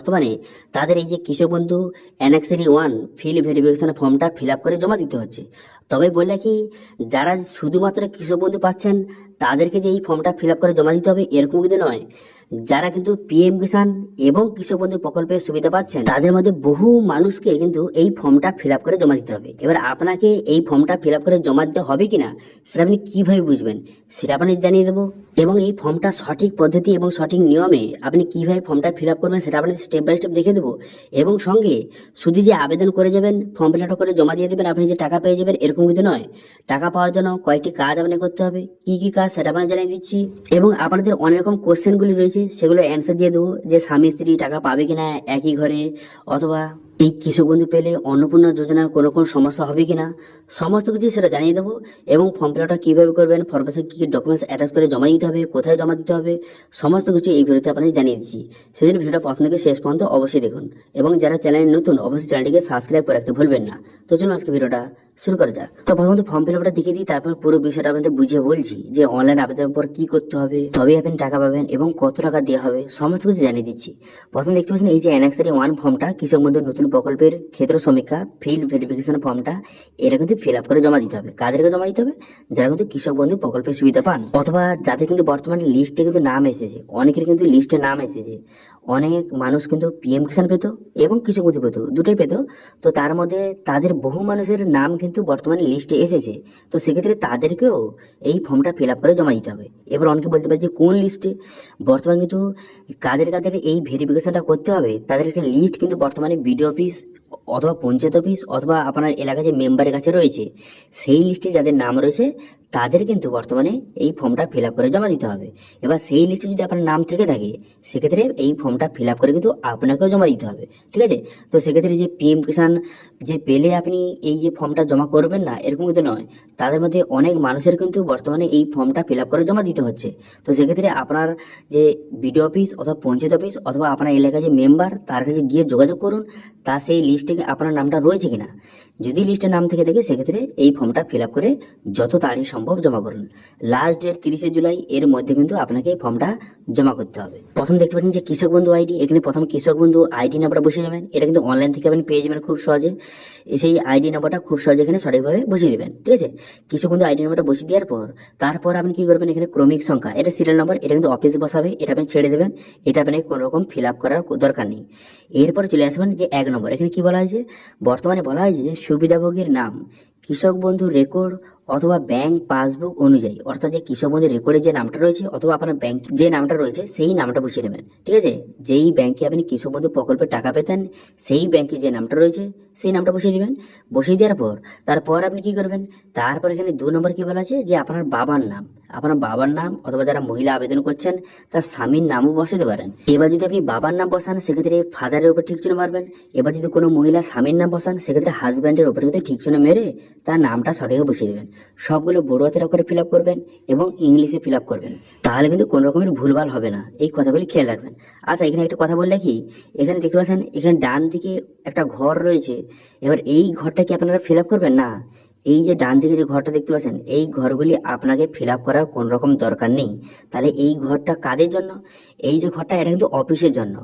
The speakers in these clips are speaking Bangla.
বর্তমানে তাদের এই যে কৃষক বন্ধু অ্যানেক্সারি 1 ফিল্ড ভেরিফিকেশন ফর্মটা ফিল আপ করে জমা দিতে হচ্ছে। তবে বললে কি, যারা শুধুমাত্র কৃষক বন্ধু পাচ্ছেন তাদেরকে যে এই ফর্মটা ফিল আপ করে জমা দিতে হবে এরকম কিন্তু নয়। যারা কিন্তু পিএম কিষাণ এবং কৃষক বন্ধু প্রকল্পের সুবিধা পাচ্ছেন তাদের মধ্যে বহু মানুষকে কিন্তু এই ফর্মটা ফিল আপ করে জমা দিতে হবে। এবার আপনাকে এই ফর্মটা ফিল আপ করে জমা দিতে হবে কিনা সেটা আপনি কিভাবে বুঝবেন সেটা আপনি জানিয়ে দেবো, এবং এই ফর্মটা সঠিক পদ্ধতি এবং সঠিক নিয়মে আপনি কিভাবে ফর্মটা ফিল আপ করবেন সেটা আপনাদের স্টেপ বাই স্টেপ দেখে দেবো। এবং সঙ্গে শুধু যে আবেদন করে যাবেন, ফর্ম ফিল আপ করে জমা দিয়ে দেবেন, আপনি যে টাকা পেয়ে যাবেন এরকম কিন্তু নয়। টাকা পাওয়ার জন্য কয়েকটি কাজ আপনাকে করতে হবে, কি কি কাজ সেটা আপনাকে জানিয়ে দিচ্ছি। এবং আপনাদের অনেক রকম কোশ্চেনগুলি রয়েছে, সেগুলো অ্যান্সার দিয়ে দেবো যে স্বামী স্ত্রী টাকা পাবে কিনা একই ঘরে, অথবা এই কৃষক বন্ধু পেলে অন্নপূর্ণা যোজনার কোনো কোনো সমস্যা হবে কিনা, সমস্ত কিছু সেটা জানিয়ে দেবো। এবং ফর্ম ফিল আপটা কীভাবে করবেন, ফর্মের সাথে কী কী ডকুমেন্টস অ্যাটাচ করে জমা দিতে হবে, কোথায় জমা দিতে হবে, সমস্ত কিছু এই ভিডিওতে আপনাদের জানিয়ে দিচ্ছি। সেই জন্য ভিডিওটা প্রথম থেকে শেষ পর্যন্ত অবশ্যই দেখুন, এবং যারা চ্যানেলে নতুন অবশ্যই চ্যানেলটিকে সাবস্ক্রাইব করে রাখতে ভুলবেন না। তো চলুন আজকে ভিডিওটা শুরু করা যাক। তো প্রথমত ফর্ম ফিল আপটা দেখে দিই, তারপর পুরো বিষয়টা আপনাদের বুঝিয়ে বলছি যে অনলাইন আবেদনের পর কি করতে হবে, তবেই আপনি টাকা পাবেন এবং কত টাকা দেওয়া হবে, সমস্ত কিছু জানিয়ে দিচ্ছি। প্রথম দেখতে পাচ্ছেন এই যে অ্যানেক্সারি 1 ফর্মটা, কৃষক বন্ধুর নতুন প্রকল্পের ক্ষেত্র সমীক্ষা ফিল্ড ভেরিফিকেশন ফর্মটা, এটা কিন্তু ফিল আপ করে জমা দিতে হবে। কাদেরকে জমা দিতে হবে? যারা কিন্তু কৃষক বন্ধু প্রকল্পের সুবিধা পান, অথবা যাদের কিন্তু বর্তমানে লিস্টে কিন্তু নাম এসেছে, অনেকের কিন্তু লিস্টে নাম এসেছে। অনেক মানুষ কিন্তু পিএম কিষাণ পেত এবং কৃষক বন্ধু পেত, দুটোই পেত। তো তার মধ্যে তাদের বহু মানুষের নাম কিন্তু বর্তমানে লিস্টে এসেছে। তো সেক্ষেত্রে তাদেরকেও এই ফর্মটা ফিল আপ করে জমা দিতে হবে। এবার অনেকে বলতে পারে যে কোন লিস্টে, বর্তমানে কিন্তু কাদের কাদের এই ভেরিফিকেশনটা করতে হবে তাদের একটা লিস্ট কিন্তু বর্তমানে বিডিও অফিস অথবা পঞ্চায়েত অফিস অথবা আপনার এলাকায় যে মেম্বারের কাছে রয়েছে, সেই লিস্টে যাদের নাম রয়েছে তাদের কিন্তু বর্তমানে এই ফর্মটা ফিল আপ করে জমা দিতে হবে। এবার সেই লিস্টে যদি আপনার নাম থেকে থাকে সেক্ষেত্রে এই ফর্মটা ফিল আপ করে কিন্তু আপনাকেও জমা দিতে হবে, ঠিক আছে? তো সেক্ষেত্রে যে পিএম কিষাণ যে পেলে আপনি এই যে ফর্মটা জমা করবেন না এরকম কিন্তু নয়, তাদের মধ্যে অনেক মানুষের কিন্তু বর্তমানে এই ফর্মটা ফিল আপ করে জমা দিতে হচ্ছে। তো সেক্ষেত্রে আপনার যে বিডিও অফিস অথবা পঞ্চায়েত অফিস অথবা আপনার এলাকায় যে মেম্বার তার কাছে গিয়ে যোগাযোগ করুন, তা সেই লিস্টে আপনার নামটা রয়েছে কিনা। যদি লিস্টে নাম থেকে থাকে সেক্ষেত্রে এই ফর্মটা ফিল আপ করে যত তাড়াতাড়ি সম্ভব জমা করুন। লাস্ট ডেট 30শে জুলাই, এর মধ্যে কিন্তু আপনাকে এই ফর্মটা জমা করতে হবে। প্রথম দেখতে পাচ্ছেন যে কৃষক বন্ধু আইডি, এখানে প্রথম কৃষক বন্ধু আইডি নাম্বারটা বসিয়ে দেবেন। এটা কিন্তু অনলাইন থেকে আপনি পেয়ে যাবেন খুব সহজে। সেই আইডি নাম্বারটা খুব সহজে এখানে সঠিকভাবে বসিয়ে দেবেন, ঠিক আছে? কৃষক বন্ধু আইডি নাম্বারটা বসিয়ে দেওয়ার পর তারপর আপনি কি করবেন, এখানে ক্রমিক সংখ্যা, এটা সিরিয়াল নাম্বার, এটা কিন্তু অফিসে বসাবে, এটা আপনি ছেড়ে দেবেন, এটা আপনি কোনো রকম ফিল আপ করার দরকার নেই। এরপরে চলে আসবেন যে 1 নম্বর, এখানে কি বলা হয়েছে, বর্তমানে বলা হয়েছে যে সুবিধাভোগীর নাম কৃষক বন্ধু রেকর্ড অথবা ব্যাংক পাসবুক অনুযায়ী, অর্থাৎ যে কৃষক বন্ধু রেকর্ডে যে নামটা রয়েছে অথবা আপনার ব্যাংক যে নামটা রয়েছে সেই নামটা বসিয়ে নেবেন, ঠিক আছে? যেই ব্যাংকে আপনি কৃষক বন্ধু প্রকল্পে টাকা পেতেন সেই ব্যাংকে যে নামটা রয়েছে সেই নামটা বসিয়ে দিবেন। বসিয়ে দেওয়ার পর তারপর আপনি কি করবেন, তারপর এখানে 2 নম্বর কি বলা আছে যে আপনার বাবার নাম, আপনার বাবার নাম অথবা যারা মহিলা আবেদন করছেন তার স্বামীর নামও বসাতে পারেন। এবার যদি আপনি বাবার নাম বসান সেক্ষেত্রে ফাদারের উপর ঠিক চিহ্ন মারবেন। এবার যদি কোনো মহিলা স্বামীর নাম বসান সেক্ষেত্রে হাজব্যান্ডের উপরে কিন্তু ঠিক চিহ্ন মেরে তার নামটা সঠিকভাবে বসিয়ে দেবেন। সবগুলো বড় হাতের অক্ষরে ফিল আপ করবেন এবং ইংলিশে ফিল আপ করবেন, তাহলে কিন্তু কোনো রকমের ভুলভাল হবে না। এই কথাগুলি খেয়াল রাখবেন। আচ্ছা, এখানে একটা কথা বললে কি, এখানে দেখতে পাচ্ছেন এখানে ডান দিকে একটা ঘর রয়েছে। এবার এই ঘরটা কি আপনারা ফিল আপ করবেন না? এই যে ডান দিকে যে ঘরটা দেখতে পাচ্ছেন এই ঘরগুলি আপনাকে ফিল আপ করার কোন রকম দরকার নেই। তাহলে এই ঘরটা কাদের জন্য? এই যে ঘরটা এটা কিন্তু অফিসের জন্য।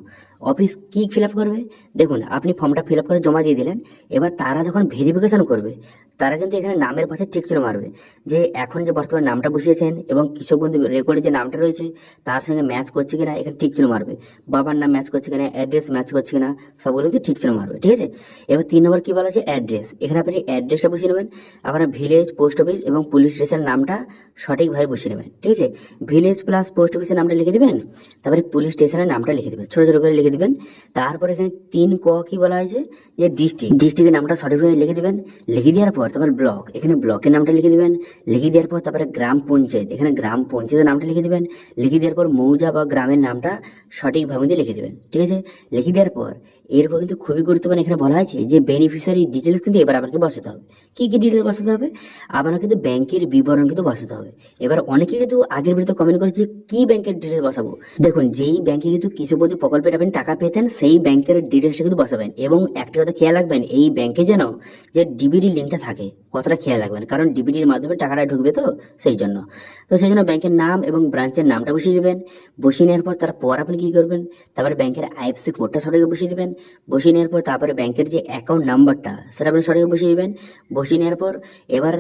অফিস কি ফিল আপ করবে, দেখুন আপনি ফর্মটা ফিল আপ করে জমা দিয়ে দিলেন, এবার তারা যখন ভেরিফিকেশন করবে তারা কিন্তু এখানে নামের পাশে ঠিক চিহ্ন মারবে যে এখন যে বর্তমানে নামটা বসিয়েছেন এবং কৃষক বন্ধু রেকর্ডে যে নামটা রয়েছে তার সঙ্গে ম্যাচ করছে কিনা এখানে ঠিক চিহ্ন মারবে, বাবার নাম ম্যাচ করছে কিনা, অ্যাড্রেস ম্যাচ করছে কিনা, সবগুলো কিন্তু ঠিক চিহ্ন মারবে, ঠিক আছে? এবার 3 নম্বর কি বলা আছে, অ্যাড্রেস। এখানে আপনি অ্যাড্রেসটা বসিয়ে নেবেন, আপনার ভিলেজ, পোস্ট অফিস এবং পুলিশ স্টেশন নামটা সঠিকভাবে বসিয়ে নেবেন, ঠিক আছে? ভিলেজ প্লাস পোস্ট অফিসের নামটা লিখে দেবেন, তারপরে পুলিশ স্টেশনের নামটা লিখে দেবেন, ছোট ছোট করে লিখে দেবেন। তারপর এখানে 3 ক কি বলা হয়েছে যে ডিস্ট্রিক্টের নামটা সঠিকভাবে লিখে দেবেন। লিখে দেওয়ার পর তারপর ব্লক, এখানে ব্লকের নামটা লিখে দেবেন। লিখে দেওয়ার পর তারপরে গ্রাম পঞ্চায়েত, এখানে গ্রাম পঞ্চায়েতের নামটা লিখে দেবেন। লিখে দেওয়ার পর মৌজা বা গ্রামের নামটা সঠিকভাবে লিখে দেবেন, ঠিক আছে? লিখে দেওয়ার পর এরপর কিন্তু খুবই গুরুত্বপূর্ণ এখানে বলা হয়েছে যে বেনিফিশিয়ারি ডিটেলস কিন্তু এবার আপনাকে বসাতে হবে। কি কি ডিটেলস বসাতে হবে? আপনার কিন্তু ব্যাংকের বিবরণ কিন্তু বসাতে হবে। এবার অনেকে কিন্তু আগের ভিডিওতে কমেন্ট করেছে কি ব্যাংকের ডিটেলস বসাবো। দেখুন, যেই ব্যাংকে কিন্তু কৃষক বন্ধু প্রকল্পের আপনি টাকা পেতেন সেই ব্যাংকের ডিটেলসটা কিন্তু বসাবেন। এবং একটা কথা খেয়াল রাখবেন, এই ব্যাংকে যেন যে ডিবিডি লিঙ্কটা থাকে, কথাটা খেয়াল রাখবেন, কারণ ডিবিডির মাধ্যমে টাকাটা ঢুকবে, তো সেই জন্য জন্য ব্যাংকের নাম এবং ব্রাঞ্চের নামটা বসিয়ে দেবেন। বসিয়ে নেওয়ার পর তারপর আপনি কী করবেন, তারপরে ব্যাংকের আইএফসি কোডটা সঠিক বসিয়ে দেবেন। বসিয়ে নেওয়ার পর তারপরে ব্যাংকের যে অ্যাকাউন্ট নাম্বারটা সেটা আপনি সঠিক বসিয়ে দেবেন। বসিয়ে নেওয়ার পর এবার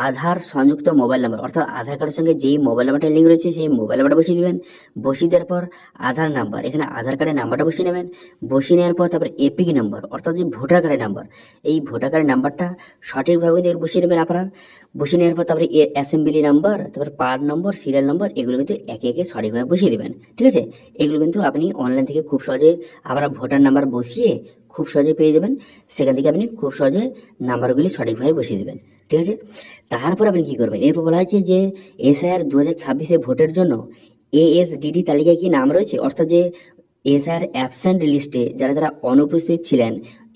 আধার সংযুক্ত মোবাইল নাম্বার, অর্থাৎ আধার কার্ডের সঙ্গে যেই মোবাইল নাম্বারটা লিঙ্ক রয়েছে সেই মোবাইল নাম্বারটা বসিয়ে দেবেন। বসিয়ে দেওয়ার পর আধার নাম্বার, এখানে আধার কার্ডের নাম্বারটা বসিয়ে নেবেন। বসিয়ে নেওয়ার পর তারপরে এপিক নাম্বার, অর্থাৎ যে ভোটার কার্ডের নাম্বার, এই ভোটার কার্ডের নাম্বারটা সঠিকভাবে কিন্তু বসিয়ে নেবেন আপনারা। বসিয়ে নেওয়ার পর তারপরে অ্যাসেম্বলি নাম্বার, তারপর পার্ট নম্বর, সিরিয়াল নম্বর, এগুলো কিন্তু একে একে সঠিকভাবে বসিয়ে দেবেন। ঠিক আছে, এগুলো কিন্তু আপনি অনলাইন থেকে খুব সহজে আপনার ভোটার নাম্বার বসিয়ে খুব সহজে পেয়ে যাবেন। সেখান থেকে আপনি খুব সহজে নাম্বারগুলি সঠিকভাবে বসিয়ে দেবেন। ঠিক আছে, তারপর আপনি কী করবেন, এরপর বলা হয়েছে যে এসআইআর 2026 ভোটের জন্য এএসডিডি তালিকায় কি নাম রয়েছে, অর্থাৎ যে এসআইআর অ্যাবসেন্ট লিস্টে যারা যারা অনুপস্থিত ছিলেন,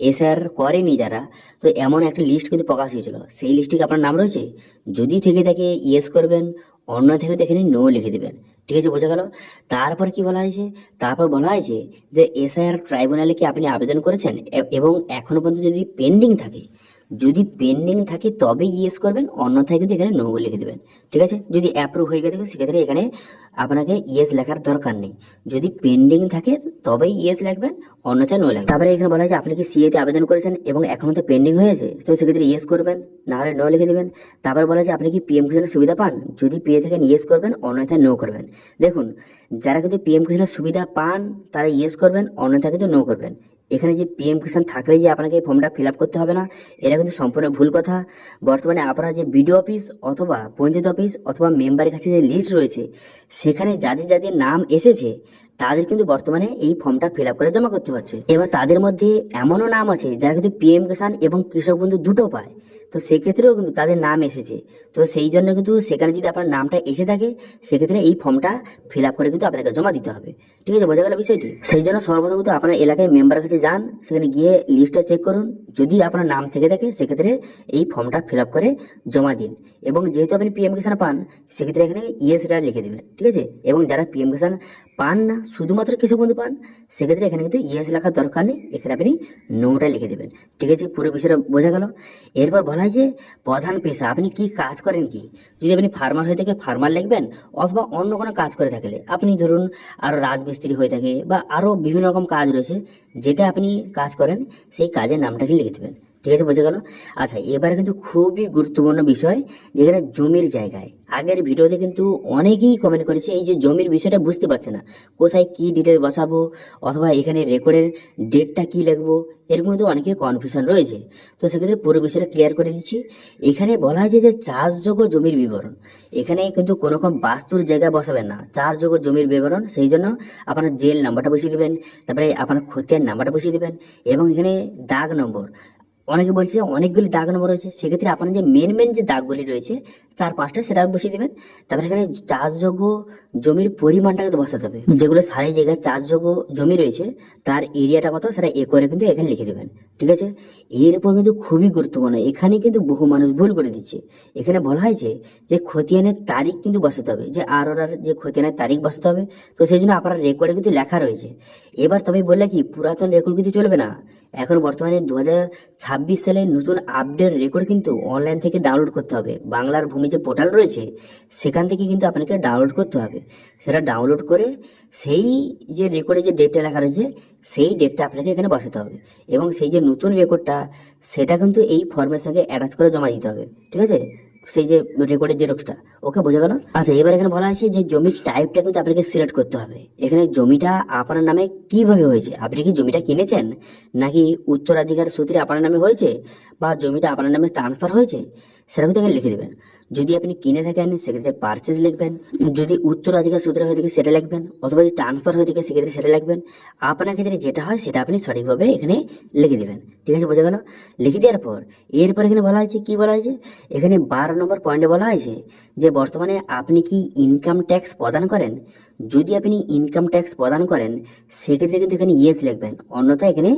এসআইআর করেনি যারা, তো এমন একটা লিস্ট কিন্তু প্রকাশ হয়েছিল, সেই লিস্টে কি আপনার নাম রয়েছে? যদি থেকে থাকে ইয়েস করবেন, অন্য থেকে এখানে নো লিখে দেবেন। ঠিক আছে, বোঝা গেল। তারপর কি বলা হয়েছে, তারপর বলা হয়েছে যে এসআইআর ট্রাইব্যুনালে কি আপনি আবেদন করেছেন এবং এখনো পর্যন্ত যদি পেন্ডিং থাকে, যদি পেন্ডিং থাকে তবেই ইয়েস করবেন, অন্যথায় কিন্তু এখানে নো লিখে দেবেন। ঠিক আছে, যদি অ্যাপ্রুভ হয়ে গেছে সেক্ষেত্রে এখানে আপনাকে ইয়েস লেখার দরকার নেই। যদি পেন্ডিং থাকে তবেই ইয়েস লিখবেন, অন্যথায় নো লিখবেন। তারপরে এখানে বলা হয়েছে আপনি কি সিএতে আবেদন করেছেন এবং এখনো তো পেন্ডিং হয়েছে, তো সেক্ষেত্রে ইয়েস করবেন, না হলে নো লিখে দেবেন। তারপর বলা হয়েছে আপনি কি পিএম কিষাণের সুবিধা পান, যদি পেয়ে থাকেন ইয়েস করবেন, অন্যথায় নো করবেন। দেখুন, যারা কিন্তু পিএম কিষাণের সুবিধা পান তারা ইয়েস করবেন, অন্যথায় কিন্তু নো করবেন। এখানে যে পিএম কিষাণ থাকলে যে আপনাকে এই ফর্মটা ফিল আপ করতে হবে না, এটা কিন্তু সম্পূর্ণ ভুল কথা। বর্তমানে আপনারা যে বিডিও অফিস অথবা পঞ্চায়েত অফিস অথবা মেম্বারের কাছে যে লিস্ট রয়েছে, সেখানে যাদের যাদের নাম এসেছে তাদের কিন্তু বর্তমানে এই ফর্মটা ফিল আপ করে জমা করতে হচ্ছে। এবার তাদের মধ্যে এমনও নাম আছে যারা কিন্তু পিএম কিষাণ এবং কৃষক বন্ধু দুটো পায়, তো সেক্ষেত্রেও কিন্তু তাদের নাম এসেছে। তো সেই জন্য কিন্তু সেখানে যদি আপনার নামটা এসে থাকে সেক্ষেত্রে এই ফর্মটা ফিল আপ করে কিন্তু আপনাকে জমা দিতে হবে। ঠিক আছে, বোঝা গেল বিষয়টি। সেই জন্য সর্বপ্রথম কিন্তু আপনার এলাকায় মেম্বারের কাছে যান, সেখানে গিয়ে লিস্টটা চেক করুন, যদি আপনার নাম থেকে থাকে সেক্ষেত্রে এই ফর্মটা ফিল আপ করে জমা দিন। এবং যেহেতু আপনি পিএম কিষাণ পান সেক্ষেত্রে এখানে ইয়েসটা লিখে দেবেন। ঠিক আছে, এবং যারা পিএম কিষাণ পান না, শুধুমাত্র কৃষক বন্ধু পান, সেক্ষেত্রে এখানে কিন্তু ইয়েস লেখার দরকার নেই, এখানে আপনি নোটা লিখে দেবেন। ঠিক আছে, পুরো বিষয়টা বোঝা গেল। এরপর বলা হয় যে প্রধান পেশা, আপনি কি কাজ করেন কি, যদি আপনি ফার্মার হয়ে থাকে ফার্মার লিখবেন, অথবা অন্য কোনো কাজ করে থাকলে, আপনি ধরুন আরও রাজমিস্ত্রি হয়ে থাকে বা আরও বিভিন্ন রকম কাজ রয়েছে যেটা আপনি কাজ করেন, সেই কাজের নামটাকে লিখে দেবেন। ঠিক আছে, বোঝা গেল। আচ্ছা, এবারে কিন্তু খুবই গুরুত্বপূর্ণ বিষয়, যেখানে জমির জায়গায় আগের ভিডিওতে কিন্তু অনেকেই কমেন্ট করেছে এই যে জমির বিষয়টা বুঝতে পারছে না, কোথায় কি ডিটেল বসাবো অথবা এখানে রেকর্ডের ডেটটা কি লিখবো, এরকম কিন্তু অনেকের কনফিউশন রয়েছে। তো সেক্ষেত্রে পুরো বিষয়টা ক্লিয়ার করে দিচ্ছি। এখানে বলা হয়েছে যে চাষযোগ্য জমির বিবরণ, এখানে কিন্তু কোনো রকম বাস্তুর জায়গায় বসাবেন না, চাষযোগ্য জমির বিবরণ। সেই জন্য আপনার জেল নাম্বারটা বসিয়ে দেবেন, তারপরে আপনার খতিয়ান নাম্বারটা বসিয়ে দেবেন, এবং এখানে দাগ নম্বর, অনেকে বলছে যে অনেকগুলি দাগ নম্বর রয়েছে, সেক্ষেত্রে আপনার যে মেন যে দাগগুলি রয়েছে 4-5টা সেটা বসিয়ে দেবেন। তারপরে এখানে চাষযোগ্য জমির পরিমাণটাকে তো বসাতে হবে, যেগুলো সারি জায়গায় চাষযোগ্য জমি রয়েছে তার এরিয়াটা কত সেটা করে কিন্তু এখানে লিখে দেবেন। ঠিক আছে, এরপর কিন্তু খুবই গুরুত্বপূর্ণ, এখানে কিন্তু বহু মানুষ ভুল করে দিচ্ছে। এখানে বলা হয়েছে যে খতিয়ানের তারিখ কিন্তু বসাতে হবে, যে আর যে খতিয়ানের তারিখ বসাতে হবে। তো সেই জন্য আপনার রেকর্ডে কিন্তু লেখা রয়েছে। এবার তবে বললে কি পুরাতন রেকর্ড কিন্তু চলবে না, এখন বর্তমানে 2026 সালের নতুন আপডেট রেকর্ড কিন্তু অনলাইন থেকে ডাউনলোড করতে হবে। বাংলার ভূমি যে পোর্টাল রয়েছে সেখান থেকে কিন্তু আপনাকে ডাউনলোড করতে হবে। সেটা ডাউনলোড করে সেই যে রেকর্ডে যে ডেটটা লেখা রয়েছে সেই ডেটটা আপনাকে এখানে বসাতে হবে, এবং সেই যে নতুন রেকর্ডটা সেটা কিন্তু এই ফর্মের সঙ্গে অ্যাটাচ করে জমা দিতে হবে। ঠিক আছে, সেই যে রেকর্ডের জেরক্সটা। ওকে, বোঝা গেল। আচ্ছা, এবার এখানে বলা আছে যে জমির টাইপটা কিন্তু আপনাকে সিলেক্ট করতে হবে। এখানে জমিটা আপনার নামে কিভাবে হয়েছে, আপনি কি জমিটা কিনেছেন নাকি উত্তরাধিকার সূত্রে আপনার নামে হয়েছে, বা জমিটা আপনার নামে ট্রান্সফার হয়েছে, সেটা কিন্তু এখানে লিখে দেবেন। যদি আপনি কিনে থাকেন সেক্ষেত্রে পারচেজ লিখবেন, যদি উত্তরাধিকার সূত্রে হয়ে থাকে সেটা লিখবেন, অথবা যদি ট্রান্সফার হয়ে থাকে সেক্ষেত্রে সেটা লিখবেন। আপনার ক্ষেত্রে যেটা হয় সেটা আপনি সঠিকভাবে এখানে লিখে দেবেন। ঠিক আছে, বোঝা গেল। লিখে দেওয়ার পর এরপর এখানে বলা হয়েছে, কি বলা হয়েছে, এখানে 12 নম্বর পয়েন্টে বলা হয়েছে যে বর্তমানে আপনি কি ইনকাম ট্যাক্স প্রদান করেন। যদি আপনি ইনকাম ট্যাক্স প্রদান করেন সেক্ষেত্রে কিন্তু এখানে ইয়েস লিখবেন, অন্যথায় এখানে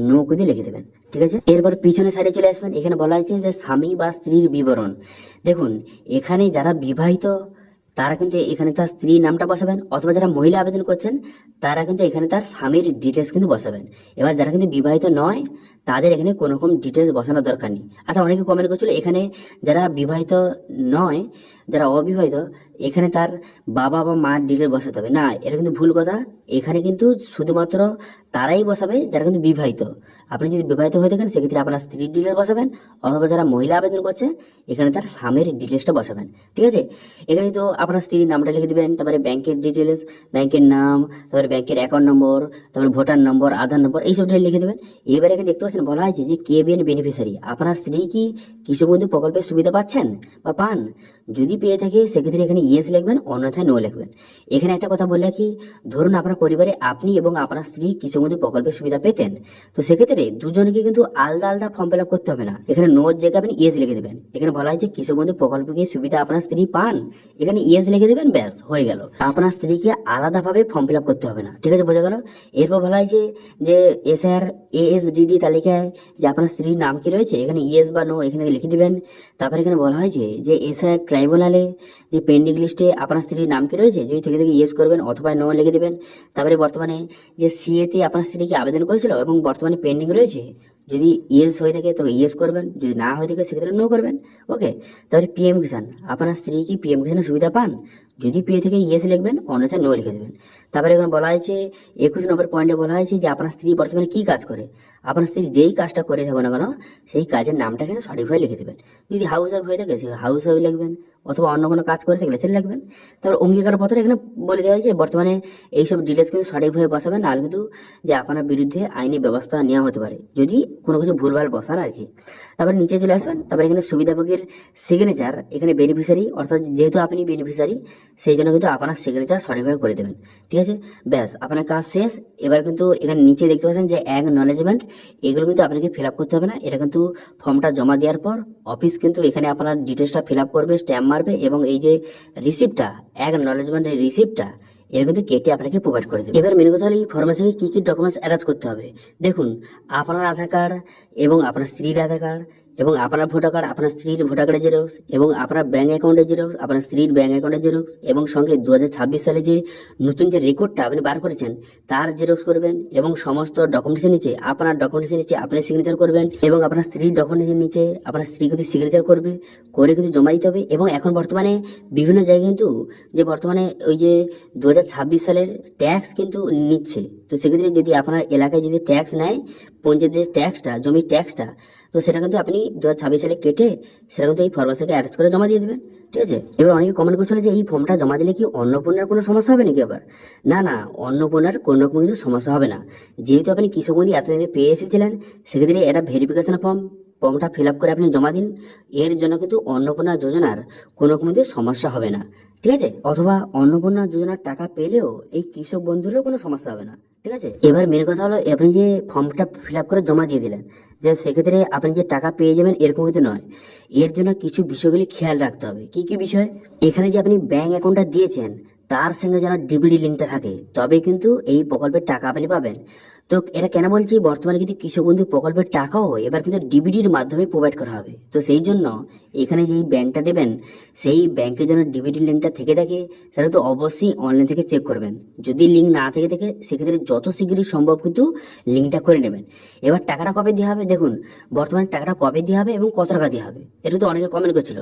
নো করে লিখে দেবেন। ঠিক আছে, এরপর পিছনের সাইডে চলে আসবেন। এখানে বলা হয়েছে যে স্বামী বা স্ত্রীর বিবরণ। দেখুন, এখানে যারা বিবাহিত তারা কিন্তু এখানে তার স্ত্রীর নামটা বসাবেন, অথবা যারা মহিলা আবেদন করছেন তারা কিন্তু এখানে তার স্বামীর ডিটেলস কিন্তু বসাবেন। এবার যারা কিন্তু বিবাহিত নয় তাদের এখানে কোনো রকম ডিটেলস বসানোর দরকার নেই। আচ্ছা, অনেকে কমেন্ট করছিল এখানে যারা বিবাহিত নয়, যারা অবিবাহিত, এখানে তার বাবা বা মার ডিটেলস বসাতে হবে। না, এটা কিন্তু ভুল কথা। এখানে কিন্তু শুধুমাত্র তারাই বসাবে যারা কিন্তু বিবাহিত। আপনি যদি বিবাহিত হয়ে থাকেন সেক্ষেত্রে আপনার স্ত্রীর ডিটেলস বসাবেন, অথবা যারা মহিলা আবেদন করছে এখানে তার স্বামীর ডিটেলসটা বসাবেন। ঠিক আছে, এখানে তো আপনার স্ত্রীর নামটা লিখে দেবেন, তারপরে ব্যাংকের ডিটেলস, ব্যাংকের নাম, তারপরে ব্যাংকের অ্যাকাউন্ট নম্বর, তারপরে ভোটার নম্বর, আধার নম্বর, এইসব ডিটেল লিখে দেবেন। এবারে এখানে দেখতে পাচ্ছেন বলা হয়েছে যে কে বিন বেনিফিশিয়ারি, আপনার স্ত্রী কি কৃষক বন্ধু প্রকল্পের সুবিধা পাচ্ছেন বা পান? যদি পেয়ে থাকে সেক্ষেত্রে এখানে ইয়েস লিখবেন, অন্যথায় নো লিখবেন। এখানে একটা কথা বললে কি, ধরুন আপনার পরিবারে আপনি এবং আপনার স্ত্রী কৃষক বন্ধু প্রকল্পের সুবিধা পেতেন, তো সেক্ষেত্রে দুজনকে কিন্তু আলাদা আলাদা ফর্ম ফিল আপ করতে হবে না। এখানে নো জায়গায় আপনি ইয়েস লিখে দেবেন। এখানে বলা হয়েছে কৃষক বন্ধু প্রকল্পের সুবিধা আপনার স্ত্রী পান, এখানে ইয়েস লিখে দেবেন, ব্যাস হয়ে গেল। আপনার স্ত্রীকে আলাদাভাবে ফর্ম ফিল আপ করতে হবে না। ঠিক আছে, বোঝা গেল? এরপর বলা হয়েছে যে এসআর এএসডিডি তালিকায় যে আপনার স্ত্রীর নাম কি রয়েছে, এখানে ইয়েস বা নো এখানে লিখে দিবেন। তারপরে এখানে বলা হয়েছে যে এসআর ট্রাইব্যুনালে যে পেন্ডিং লিস্টে আপনার স্ত্রীর নাম কি রয়েছে, যদি থেকে ইয়েস করবেন অথবা নো লিখে দেবেন। তারপরে বর্তমানে যে সিএতে আপনার স্ত্রী কি আবেদন করেছিল এবং বর্তমানে পেন্ডিং রয়েছে, যদি ইয়েস হয়ে থাকে তো ইয়েস করবেন, যদি না হয়ে থাকে সেক্ষেত্রে নো করবেন। ওকে, তারপরে পিএম কিষাণ, আপনার স্ত্রী কি পিএম কিষাণের সুবিধা পান? যদি পেয়ে থেকে ইয়েস লিখবেন, অন্যথায় নো লিখে দেবেন। তারপরে এখানে বলা হয়েছে 21 নম্বর পয়েন্টে বলা হয়েছে যে আপনার স্ত্রী বর্তমানে কি কাজ করে। আপনার স্ত্রী যেই কাজটা করে থাকো না কেন সেই কাজের নামটা এখানে সঠিকভাবে লিখে দেবেন। যদি হাউস ওয়াইফ হয়ে থাকে সে হাউস ওয়াইফ লিখবেন, অথবা অন্য কোনো কাজ করে থাকলে সেটা লিখবেন। তারপর অঙ্গীকার পত্র এখানে বলে দেওয়া হয়েছে বর্তমানে এইসব ডিটেলস কিন্তু সঠিকভাবে বসাবেন, আর কিন্তু যে আপনার বিরুদ্ধে আইনি ব্যবস্থা নেওয়া হতে পারে যদি কোনো কিছু ভুলভাল বসান আর কি। তারপরে নিচে চলে আসবেন, তারপরে এখানে সুবিধাভোগীর সিগনেচার, এখানে বেনিফিশিয়ারি, অর্থাৎ যেহেতু আপনি বেনিফিশিয়ারি সেই জন্য কিন্তু আপনার সিগনেচার সঠিকভাবে করে দেবেন। ঠিক আছে, ব্যাস আপনার কাজ শেষ। এবার কিন্তু এখানে নিচে দেখতে পাচ্ছেন যে অ্যাকনলেজমেন্ট, এগুলো কিন্তু আপনাকে ফিল আপ করতে হবে না। এটা কিন্তু ফর্মটা জমা দেওয়ার পর অফিস কিন্তু এখানে আপনার ডিটেলসটা ফিল আপ করবে, স্ট্যাম্প মারবে, এবং এই যে রিসিপ্টটা, অ্যাকনলেজমেন্টের রিসিপ্টটা, এর কিন্তু কেটে আপনাকে প্রোভাইড করে দেবে। এবার মেন কথা হলো এই ফর্মের সঙ্গে কি কি ডকুমেন্টস অ্যাটাচ করতে হবে। দেখুন, আপনার আধার কার্ড এবং আপনার স্ত্রীর আধার কার্ড এবং আপনার ভোটার কার্ড, আপনার স্ত্রীর ভোটার কার্ডের জেরক্স, এবং আপনার ব্যাঙ্ক অ্যাকাউন্টের জেরক্স, আপনার স্ত্রীর ব্যাঙ্ক অ্যাকাউন্টের জেরক্স, এবং সঙ্গে 2026 সালে যে নতুন যে রেকর্ডটা আপনি বার করেছেন তার জেরক্স করবেন, এবং সমস্ত ডকুমেন্টের নিচে আপনার ডকুমেন্টের নিচে আপনি সিগনেচার করবেন, এবং আপনার স্ত্রীর ডকুমেন্টের নিচে আপনার স্ত্রী কিন্তু সিগনেচার করবে, করে কিন্তু জমা দিতে হবে। এবং এখন বর্তমানে বিভিন্ন জায়গায় কিন্তু যে বর্তমানে ওই যে 2026 সালের ট্যাক্স কিন্তু নিচ্ছে, তো সেক্ষেত্রে যদি আপনার এলাকায় যদি ট্যাক্স নেয়, পঞ্চায়েতের ট্যাক্সটা, জমির ট্যাক্সটা, তো সেটা কিন্তু আপনি 2026 সালে কেটে সেটা কিন্তু এই ফর্মের সাথে অ্যাটাচ করে জমা দিয়ে দেবেন। ঠিক আছে, এবার অনেকে কমেন্ট করছিল যে এই ফর্মটা জমা দিলে কি অন্নপূর্ণার কোনো সমস্যা হবে নাকি আবার? না না, অন্নপূর্ণার কোনো রকম কিন্তু সমস্যা হবে না। যেহেতু আপনি কৃষক বন্ধু এতদিনে পেয়ে এসেছিলেন, সেক্ষেত্রে এটা ভেরিফিকেশন ফর্মটা ফিল আপ করে আপনি জমা দিন। এর জন্য কিন্তু অন্নপূর্ণা যোজনার কোনো রকম কিন্তু সমস্যা হবে না। ঠিক আছে, অথবা অন্নপূর্ণা যোজনার টাকা পেলেও এই কৃষক বন্ধুরও কোনো সমস্যা হবে না। ঠিক আছে, এবার মেন কথা হলো আপনি যে ফর্মটা ফিল আপ করে জমা দিয়ে দিলেন, যে সেক্ষেত্রে আপনি যে টাকা পেয়ে যাবেন এরকম কিন্তু নয়। এর জন্য কিছু বিষয়গুলি খেয়াল রাখতে হবে। কি কি বিষয়? এখানে যে আপনি ব্যাংক অ্যাকাউন্টটা দিয়েছেন তার সঙ্গে যেন ডিবিডি লিঙ্কটা থাকে, তবে কিন্তু এই প্রকল্পের টাকা আপনি পাবেন। তো এটা কেন বলছি, বর্তমানে কিন্তু কৃষক বন্ধু প্রকল্পের টাকাও এবার কিন্তু ডিবিডির মাধ্যমে প্রোভাইড করা হবে। তো সেই জন্য এখানে যেই ব্যাংকটা দেবেন সেই ব্যাংকের জন্য ডিবিডি লিঙ্কটা থেকে থাকে সেটা তো অবশ্যই অনলাইন থেকে চেক করবেন। যদি লিঙ্ক না থেকে থাকে সেক্ষেত্রে যত শীঘ্রই সম্ভব কিন্তু লিঙ্কটা করে নেবেন। এবার টাকাটা কবে দেওয়া হবে, দেখুন বর্তমানে টাকাটা কবে দেওয়া হবে এবং কত টাকা দেওয়া হবে, এটা তো অনেকে কমেন্ট করছিল।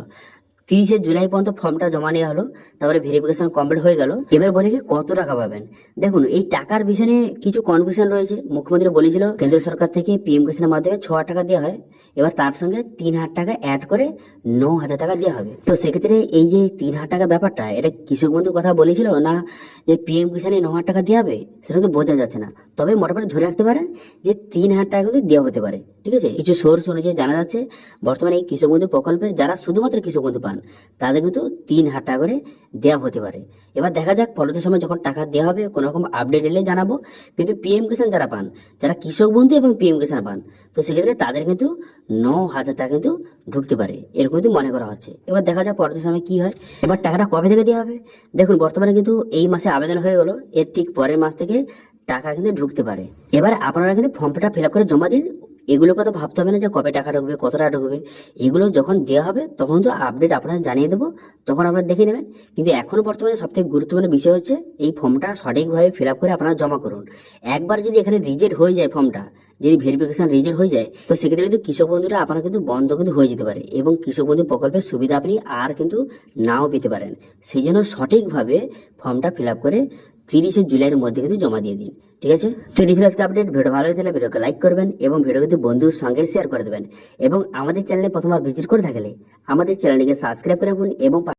30 জুলাই পর্যন্ত ফর্মটা জমা নেওয়া হলো, তারপরে ভেরিফিকেশন কমপ্লিট হয়ে গেল। এবার বলে কি কত টাকা পাবেন। দেখুন, এই টাকার বিষয়ে কিছু কনফিউশন রয়েছে। মুখ্যমন্ত্রী বলেছিল কেন্দ্র সরকার থেকে পিএম কিষাণের মাধ্যমে 6,000 টাকা দেওয়া হয়, এবার তার সঙ্গে 3,000 টাকা অ্যাড করে 9,000 টাকা দেওয়া হবে। তো সেক্ষেত্রে এই যে 3,000 টাকা ব্যাপারটা, এটা কৃষক বন্ধুর কথা বলেছিল না যে পিএম কিষাণে 9,000 টাকা দেওয়া হবে, সেটা তো বোঝা যাচ্ছে না। তবে মোটামুটি ধরে রাখতে পারেন যে 3,000 টাকা কিন্তু দেওয়া হতে পারে। ঠিক আছে, কিছু সোর্স অনুযায়ী জানা যাচ্ছে বর্তমানে এই কৃষক বন্ধু প্রকল্পে যারা শুধুমাত্র কৃষক বন্ধু পান তাদের কিন্তু 3,000 টাকা করে দেওয়া হতে পারে। এবার দেখা যাক পরবর্তী সময় যখন টাকা দেওয়া হবে কোনো রকম আপডেট এলে জানাবো। কিন্তু পিএম কিষাণ যারা পান, যারা কৃষক বন্ধু এবং পিএম কিষাণ পান, তো সেক্ষেত্রে তাদের কিন্তু 9,000 টাকা কিন্তু ঢুকতে পারে, এরকম কিন্তু মনে করা হচ্ছে। এবার দেখা যাক পরবর্তী সময় কি হয়। এবার টাকাটা কবে থেকে দেওয়া হবে, দেখুন বর্তমানে কিন্তু এই মাসে আবেদন হয়ে গেল, এর ঠিক পরের মাস থেকে টাকা কিন্তু ঢুকতে পারে। এবার আপনারা কিন্তু ফর্মটা ফিল আপ করে জমা দিন, এগুলো কথা ভাবতে হবে না যে কবে টাকা ঢুকবে, কত টাকা ঢুকবে। এগুলো যখন দেওয়া হবে তখন তো আপডেট আপনারা জানিয়ে দেবো, তখন আপনারা দেখে নেবেন। কিন্তু এখন বর্তমানে সবথেকে গুরুত্বপূর্ণ বিষয় হচ্ছে এই ফর্মটা সঠিকভাবে ফিল আপ করে আপনারা জমা করুন। একবার যদি এখানে রিজেক্ট হয়ে যায় ফর্মটা, যদি ভেরিফিকেশন রিজেক্ট হয়ে যায়, তো সেক্ষেত্রে কিন্তু কৃষক বন্ধুটা আপনার কিন্তু বন্ধ কিন্তু হয়ে যেতে পারে এবং কৃষক বন্ধু প্রকল্পের সুবিধা আপনি আর কিন্তু নাও পেতে পারেন। সেই জন্য সঠিকভাবে ফর্মটা ফিল আপ করে 30শে জুলাইয়ের মধ্যে কিন্তু জমা দিয়ে দিন, ঠিক আছে? তো এই ছিল আজকে আপডেট। ভিডিও ভালো হয়ে ভিডিওকে লাইক করবেন এবং ভিডিও কিন্তু বন্ধুর সঙ্গে শেয়ার করে দেবেন। এবং আমাদের চ্যানেলে প্রথমবার ভিজিট করে থাকলে আমাদের চ্যানেলটিকে সাবস্ক্রাইব করে রাখুন এবং